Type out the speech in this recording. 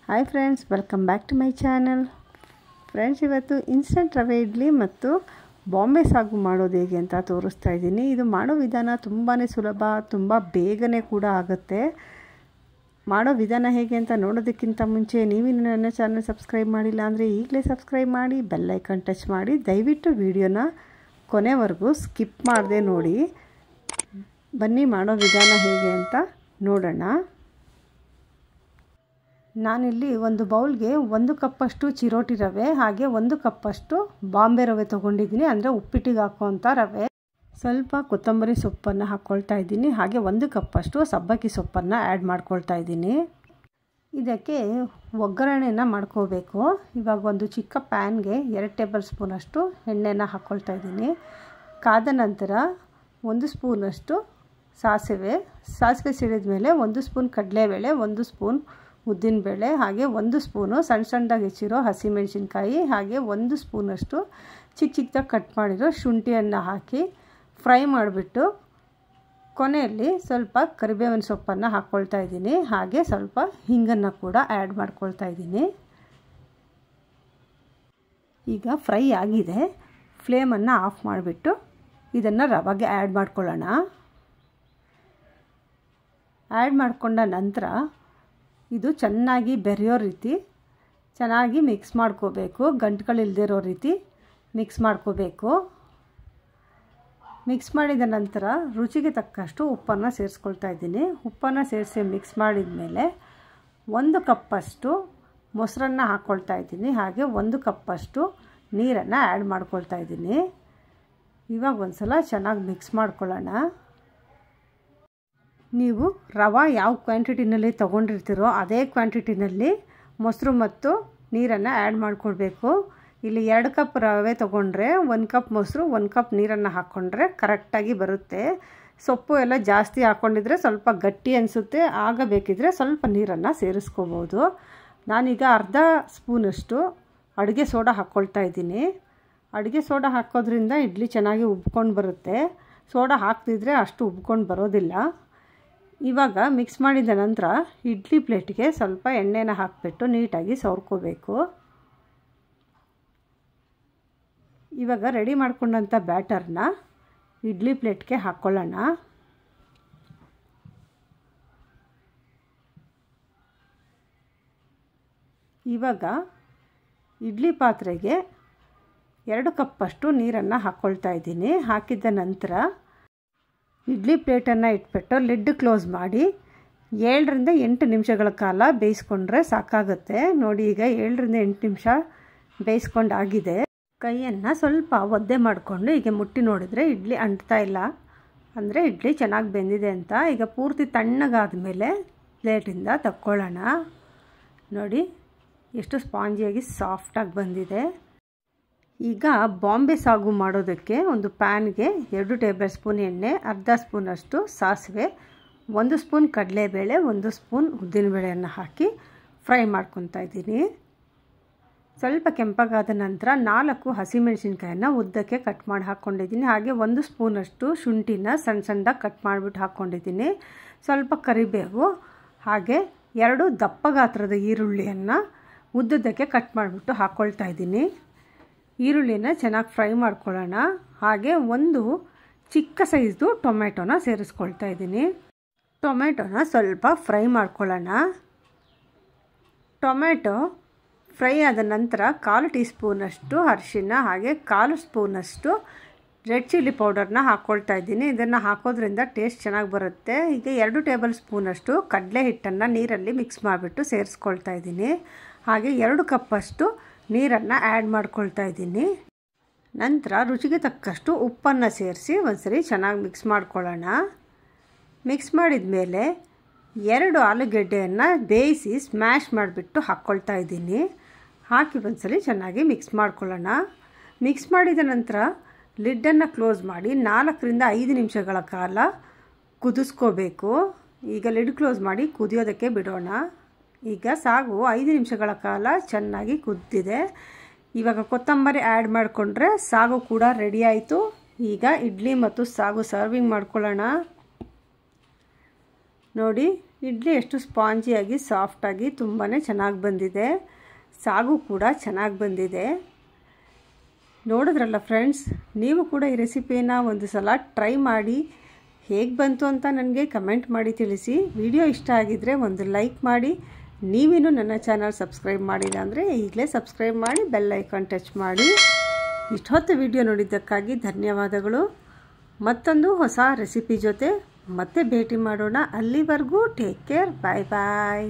Hi friends, welcome back to my channel. Friends, ಇವತ್ತು instant ರವೆ ಇಡ್ಲಿ ಮತ್ತು ಬಾಂಬೆ ಸಾಗು ಮಾಡೋದು ಹೇಗೆ ಅಂತ ತೋರಿಸ್ತಾ ಇದ್ದೀನಿ. ಇದು ಮಾಡೋ ವಿಧಾನ ತುಂಬಾ ಸುಲಭ, ತುಂಬ ಬೇಗನೆ ಕೂಡ ಆಗುತ್ತೆ. ಮಾಡೋ ವಿಧಾನ ಹೇಗೆ ಅಂತ ನೋಡೋದಕ್ಕಿಂತ ಮುಂಚೆ ನೀವಿನ್ನು ನನ್ನ ಚಾನಲ್ ಸಬ್ಸ್ಕ್ರೈಬ್ ಮಾಡಿಲ್ಲ ಅಂದರೆ ಈಗಲೇ ಸಬ್ಸ್ಕ್ರೈಬ್ ಮಾಡಿ, ಬೆಲ್ ಐಕಾನ್ ಟಚ್ ಮಾಡಿ. ದಯವಿಟ್ಟು ವಿಡಿಯೋನ ಕೊನೆವರೆಗೂ ಸ್ಕಿಪ್ ಮಾಡದೆ ನೋಡಿ. ಬನ್ನಿ ಮಾಡೋ ವಿಧಾನ ಹೇಗೆ ಅಂತ ನೋಡೋಣ. ನಾನಿಲ್ಲಿ ಒಂದು ಬೌಲ್ಗೆ 1 ಕಪ್ಪಷ್ಟು ಚಿರೋಟಿ ರವೆ, ಹಾಗೆ 1 ಕಪ್ಪಷ್ಟು ಬಾಂಬೆ ರವೆ ತೊಗೊಂಡಿದ್ದೀನಿ, ಅಂದರೆ ಉಪ್ಪಿಟ್ಟಿಗೆ ಹಾಕೋವಂಥ ರವೆ. ಸ್ವಲ್ಪ ಕೊತ್ತಂಬರಿ ಸೊಪ್ಪನ್ನು ಹಾಕ್ಕೊಳ್ತಾ ಇದ್ದೀನಿ, ಹಾಗೆ 1 ಕಪ್ಪಷ್ಟು ಸಬ್ಬಕ್ಕಿ ಸೊಪ್ಪನ್ನು ಆ್ಯಡ್ ಮಾಡ್ಕೊಳ್ತಾ ಇದ್ದೀನಿ. ಇದಕ್ಕೆ ಒಗ್ಗರಣೆನ ಮಾಡ್ಕೋಬೇಕು. ಇವಾಗ ಒಂದು ಚಿಕ್ಕ ಪ್ಯಾನ್ಗೆ 2 ಟೇಬಲ್ ಸ್ಪೂನಷ್ಟು ಎಣ್ಣೆನ ಹಾಕ್ಕೊಳ್ತಾ ಇದ್ದೀನಿ. ಕಾದ ನಂತರ 1 ಸ್ಪೂನಷ್ಟು ಸಾಸಿವೆ ಸಿಡಿದ ಮೇಲೆ 1 ಸ್ಪೂನ್ ಕಡಲೆಬೇಳೆ, 1 ಸ್ಪೂನ್ ಉದ್ದಿನಬೇಳೆ, ಹಾಗೆ 1 ಸ್ಪೂನು ಸಣ್ಣದಾಗಿ ಹೆಚ್ಚಿರೋ ಹಸಿಮೆಣಸಿನ್ಕಾಯಿ, ಹಾಗೆ 1 ಸ್ಪೂನಷ್ಟು ಚಿಕ್ಕದಾಗಿ ಕಟ್ ಮಾಡಿರೋ ಶುಂಠಿಯನ್ನು ಹಾಕಿ ಫ್ರೈ ಮಾಡಿಬಿಟ್ಟು ಕೊನೆಯಲ್ಲಿ ಸ್ವಲ್ಪ ಕರಿಬೇವಿನ ಸೊಪ್ಪನ್ನು ಹಾಕ್ಕೊಳ್ತಾ ಇದ್ದೀನಿ. ಹಾಗೆ ಸ್ವಲ್ಪ ಹಿಂಗನ್ನು ಕೂಡ ಆ್ಯಡ್ ಮಾಡ್ಕೊಳ್ತಾ ಇದ್ದೀನಿ. ಈಗ ಫ್ರೈ ಆಗಿದೆ. ಫ್ಲೇಮನ್ನು ಆಫ್ ಮಾಡಿಬಿಟ್ಟು ಇದನ್ನು ರವೆಗೆ ಆ್ಯಡ್ ಮಾಡ್ಕೊಳ್ಳೋಣ. ಆ್ಯಡ್ ಮಾಡಿಕೊಂಡ ನಂತರ ಇದು ಚೆನ್ನಾಗಿ ಬೆರೆಯೋ ರೀತಿ ಚೆನ್ನಾಗಿ ಮಿಕ್ಸ್ ಮಾಡ್ಕೋಬೇಕು. ಗಂಟುಗಳಿಲ್ದಿರೋ ರೀತಿ ಮಿಕ್ಸ್ ಮಾಡ್ಕೋಬೇಕು. ಮಿಕ್ಸ್ ಮಾಡಿದ ನಂತರ ರುಚಿಗೆ ತಕ್ಕಷ್ಟು ಉಪ್ಪನ್ನು ಸೇರಿಸ್ಕೊಳ್ತಾ ಇದ್ದೀನಿ. ಉಪ್ಪನ್ನು ಸೇರಿಸಿ ಮಿಕ್ಸ್ ಮಾಡಿದ ಮೇಲೆ 1 ಕಪ್ಪಷ್ಟು ಮೊಸರನ್ನು ಹಾಕ್ಕೊಳ್ತಾ ಇದ್ದೀನಿ, ಹಾಗೆ 1 ಕಪ್ಪಷ್ಟು ನೀರನ್ನು ಆ್ಯಡ್ ಮಾಡ್ಕೊಳ್ತಾ ಇದ್ದೀನಿ. ಇವಾಗ ಒಂದು ಸಲ ಚೆನ್ನಾಗಿ ಮಿಕ್ಸ್ ಮಾಡ್ಕೊಳ್ಳೋಣ. ನೀವು ರವೆ ಯಾವ ಕ್ವಾಂಟಿಟಿನಲ್ಲಿ ತೊಗೊಂಡಿರ್ತೀರೋ ಅದೇ ಕ್ವಾಂಟಿಟಿನಲ್ಲಿ ಮೊಸರು ಮತ್ತು ನೀರನ್ನು ಆ್ಯಡ್ ಮಾಡ್ಕೊಳ್ಬೇಕು. ಇಲ್ಲಿ 2 ಕಪ್ ರವೆ ತೊಗೊಂಡ್ರೆ 1 ಕಪ್ ಮೊಸರು, 1 ಕಪ್ ನೀರನ್ನು ಹಾಕ್ಕೊಂಡ್ರೆ ಕರೆಕ್ಟಾಗಿ ಬರುತ್ತೆ. ಸೊಪ್ಪು ಎಲ್ಲ ಜಾಸ್ತಿ ಹಾಕ್ಕೊಂಡಿದ್ರೆ ಸ್ವಲ್ಪ ಗಟ್ಟಿ ಅನಿಸುತ್ತೆ, ಆಗ ಬೇಕಿದ್ರೆ ಸ್ವಲ್ಪ ನೀರನ್ನು ಸೇರಿಸ್ಕೋಬೋದು. ನಾನೀಗ ಅರ್ಧ ಸ್ಪೂನಷ್ಟು ಅಡುಗೆ ಸೋಡಾ ಹಾಕ್ಕೊಳ್ತಾ ಇದ್ದೀನಿ. ಅಡುಗೆ ಸೋಡಾ ಹಾಕೋದ್ರಿಂದ ಇಡ್ಲಿ ಚೆನ್ನಾಗಿ ಉಬ್ಕೊಂಡು ಬರುತ್ತೆ. ಸೋಡಾ ಹಾಕ್ತಿದ್ರೆ ಅಷ್ಟು ಉಬ್ಕೊಂಡು ಬರೋದಿಲ್ಲ. ಇವಾಗ ಮಿಕ್ಸ್ ಮಾಡಿದ ನಂತರ ಇಡ್ಲಿ ಪ್ಲೇಟ್ಗೆ ಸ್ವಲ್ಪ ಎಣ್ಣೆನ ಹಾಕಿಬಿಟ್ಟು ನೀಟಾಗಿ ಸವರ್ಕೋಬೇಕು. ಇವಾಗ ರೆಡಿ ಮಾಡ್ಕೊಂಡಂಥ ಬ್ಯಾಟರ್ನ ಇಡ್ಲಿ ಪ್ಲೇಟ್ಗೆ ಹಾಕ್ಕೊಳ್ಳೋಣ. ಇವಾಗ ಇಡ್ಲಿ ಪಾತ್ರೆಗೆ 2 ಕಪ್ಪಷ್ಟು ನೀರನ್ನು ಹಾಕ್ಕೊಳ್ತಾ ಇದ್ದೀನಿ. ಹಾಕಿದ ನಂತರ ಇಡ್ಲಿ ಪ್ಲೇಟನ್ನು ಇಟ್ಬಿಟ್ಟು ಲಿಡ್ ಕ್ಲೋಸ್ ಮಾಡಿ 7ರಿಂದ 8 ನಿಮಿಷಗಳ ಕಾಲ ಬೇಯಿಸ್ಕೊಂಡ್ರೆ ಸಾಕಾಗುತ್ತೆ. ನೋಡಿ, ಈಗ 7ರಿಂದ 8 ನಿಮಿಷ ಬೇಯಿಸ್ಕೊಂಡಾಗಿದೆ. ಕೈಯನ್ನು ಸ್ವಲ್ಪ ಒದ್ದೆ ಮಾಡಿಕೊಂಡು ಹೀಗೆ ಮುಟ್ಟಿ ನೋಡಿದರೆ ಇಡ್ಲಿ ಅಂಟ್ತಾ ಇಲ್ಲ, ಅಂದರೆ ಇಡ್ಲಿ ಚೆನ್ನಾಗಿ ಬೆಂದಿದೆ ಅಂತ. ಈಗ ಪೂರ್ತಿ ತಣ್ಣಗಾದ ಮೇಲೆ ಪ್ಲೇಟಿಂದ ತಕ್ಕೊಳ್ಳೋಣ. ನೋಡಿ ಎಷ್ಟು ಸ್ಪಾಂಜಿಯಾಗಿ ಸಾಫ್ಟಾಗಿ ಬಂದಿದೆ. ಈಗ ಬಾಂಬೆ ಸಾಗು ಮಾಡೋದಕ್ಕೆ ಒಂದು ಪ್ಯಾನ್ಗೆ 2 ಟೇಬಲ್ ಸ್ಪೂನ್ ಎಣ್ಣೆ, ಅರ್ಧ ಸ್ಪೂನಷ್ಟು ಸಾಸಿವೆ, 1 ಸ್ಪೂನ್ ಕಡಲೆಬೇಳೆ, 1 ಸ್ಪೂನ್ ಉದ್ದಿನಬೇಳೆಯನ್ನು ಹಾಕಿ ಫ್ರೈ ಮಾಡ್ಕೊತಾ ಇದ್ದೀನಿ. ಸ್ವಲ್ಪ ಕೆಂಪಗಾದ ನಂತರ 4 ಹಸಿಮೆಣಸಿನ್ಕಾಯನ್ನು ಉದ್ದಕ್ಕೆ ಕಟ್ ಮಾಡಿ ಹಾಕ್ಕೊಂಡಿದ್ದೀನಿ. ಹಾಗೆ 1 ಸ್ಪೂನಷ್ಟು ಶುಂಠಿನ ಸಣ್ಣದಾಗಿ ಕಟ್ ಮಾಡಿಬಿಟ್ಟು ಹಾಕ್ಕೊಂಡಿದ್ದೀನಿ. ಸ್ವಲ್ಪ ಕರಿಬೇವು, ಹಾಗೆ 2 ದಪ್ಪ ಗಾತ್ರದ ಈರುಳ್ಳಿಯನ್ನು ಉದ್ದಕ್ಕೆ ಕಟ್ ಮಾಡಿಬಿಟ್ಟು ಹಾಕ್ಕೊಳ್ತಾ ಇದ್ದೀನಿ. ಈರುಳ್ಳಿನ ಚೆನ್ನಾಗಿ ಫ್ರೈ ಮಾಡ್ಕೊಳ್ಳೋಣ. ಹಾಗೆ 1 ಚಿಕ್ಕ ಸೈಜ್ದು ಟೊಮೆಟೊನ ಸೇರಿಸ್ಕೊಳ್ತಾ ಇದ್ದೀನಿ. ಟೊಮೆಟೊನ ಸ್ವಲ್ಪ ಫ್ರೈ ಮಾಡ್ಕೊಳ್ಳೋಣ. ಟೊಮೆಟೊ ಫ್ರೈ ಆದ ನಂತರ 1/4 ಟೀ ಸ್ಪೂನಷ್ಟು ಅರಿಶಿನ, ಹಾಗೆ 1/4 ಸ್ಪೂನಷ್ಟು ರೆಡ್ ಚಿಲ್ಲಿ ಪೌಡರ್ನ ಹಾಕ್ಕೊಳ್ತಾ ಇದ್ದೀನಿ. ಇದನ್ನು ಹಾಕೋದ್ರಿಂದ ಟೇಸ್ಟ್ ಚೆನ್ನಾಗಿ ಬರುತ್ತೆ. ಈಗ 2 ಟೇಬಲ್ ಸ್ಪೂನಷ್ಟು ಕಡಲೆ ಹಿಟ್ಟನ್ನು ನೀರಲ್ಲಿ ಮಿಕ್ಸ್ ಮಾಡಿಬಿಟ್ಟು ಸೇರಿಸ್ಕೊಳ್ತಾ ಇದ್ದೀನಿ. ಹಾಗೆ 2 ಕಪ್ಪಷ್ಟು ನೀರನ್ನು ಆ್ಯಡ್ ಮಾಡ್ಕೊಳ್ತಾ ಇದ್ದೀನಿ. ನಂತರ ರುಚಿಗೆ ತಕ್ಕಷ್ಟು ಉಪ್ಪನ್ನು ಸೇರಿಸಿ ಒಂದ್ಸರಿ ಚೆನ್ನಾಗಿ ಮಿಕ್ಸ್ ಮಾಡ್ಕೊಳ್ಳೋಣ. ಮಿಕ್ಸ್ ಮಾಡಿದ ಮೇಲೆ 2 ಆಲೂಗೆಡ್ಡೆಯನ್ನು ಬೇಯಿಸಿ ಸ್ಮ್ಯಾಶ್ ಮಾಡಿಬಿಟ್ಟು ಹಾಕ್ಕೊಳ್ತಾ ಇದ್ದೀನಿ. ಹಾಕಿ ಒಂದ್ಸರಿ ಚೆನ್ನಾಗಿ ಮಿಕ್ಸ್ ಮಾಡ್ಕೊಳ್ಳೋಣ. ಮಿಕ್ಸ್ ಮಾಡಿದ ನಂತರ ಲಿಡ್ಡನ್ನು ಕ್ಲೋಸ್ ಮಾಡಿ 4ರಿಂದ 5 ನಿಮಿಷಗಳ ಕಾಲ ಕುದಿಸ್ಕೋಬೇಕು. ಈಗ ಲಿಡ್ ಕ್ಲೋಸ್ ಮಾಡಿ ಕುದಿಯೋದಕ್ಕೆ ಬಿಡೋಣ. ಈಗ ಸಾಗು 5 ನಿಮಿಷಗಳ ಕಾಲ ಚೆನ್ನಾಗಿ ಕುದ್ದಿದೆ. ಇವಾಗ ಕೊತ್ತಂಬರಿ ಆ್ಯಡ್ ಮಾಡಿಕೊಂಡ್ರೆ ಸಾಗು ಕೂಡ ರೆಡಿ ಆಯಿತು. ಈಗ ಇಡ್ಲಿ ಮತ್ತು ಸಾಗು ಸರ್ವಿಂಗ್ ಮಾಡ್ಕೊಳ್ಳೋಣ. ನೋಡಿ, ಇಡ್ಲಿ ಎಷ್ಟು ಸ್ಪಾಂಜಿಯಾಗಿ ಸಾಫ್ಟಾಗಿ ತುಂಬಾ ಚೆನ್ನಾಗಿ ಬಂದಿದೆ. ಸಾಗು ಕೂಡ ಚೆನ್ನಾಗಿ ಬಂದಿದೆ. ನೋಡಿದ್ರಲ್ಲ ಫ್ರೆಂಡ್ಸ್, ನೀವು ಕೂಡ ಈ ರೆಸಿಪಿನ ಒಂದು ಸಲ ಟ್ರೈ ಮಾಡಿ ಹೇಗೆ ಬಂತು ಅಂತ ನನಗೆ ಕಮೆಂಟ್ ಮಾಡಿ ತಿಳಿಸಿ. ವಿಡಿಯೋ ಇಷ್ಟ ಆಗಿದ್ದರೆ ಒಂದು ಲೈಕ್ ಮಾಡಿ. ನೀವಿನ್ನೂ ನನ್ನ ಚಾನಲ್ ಸಬ್ಸ್ಕ್ರೈಬ್ ಮಾಡಿಲ್ಲ ಅಂದರೆ ಈಗಲೇ ಸಬ್ಸ್ಕ್ರೈಬ್ ಮಾಡಿ, ಬೆಲ್ ಐಕಾನ್ ಟಚ್ ಮಾಡಿ. ಇಷ್ಟೊತ್ತು ವಿಡಿಯೋ ನೋಡಿದ್ದಕ್ಕಾಗಿ ಧನ್ಯವಾದಗಳು. ಮತ್ತೊಂದು ಹೊಸ ರೆಸಿಪಿ ಜೊತೆ ಮತ್ತೆ ಭೇಟಿ ಮಾಡೋಣ. ಅಲ್ಲಿವರೆಗೂ ಟೇಕ್ ಕೇರ್. ಬಾಯ್ ಬಾಯ್.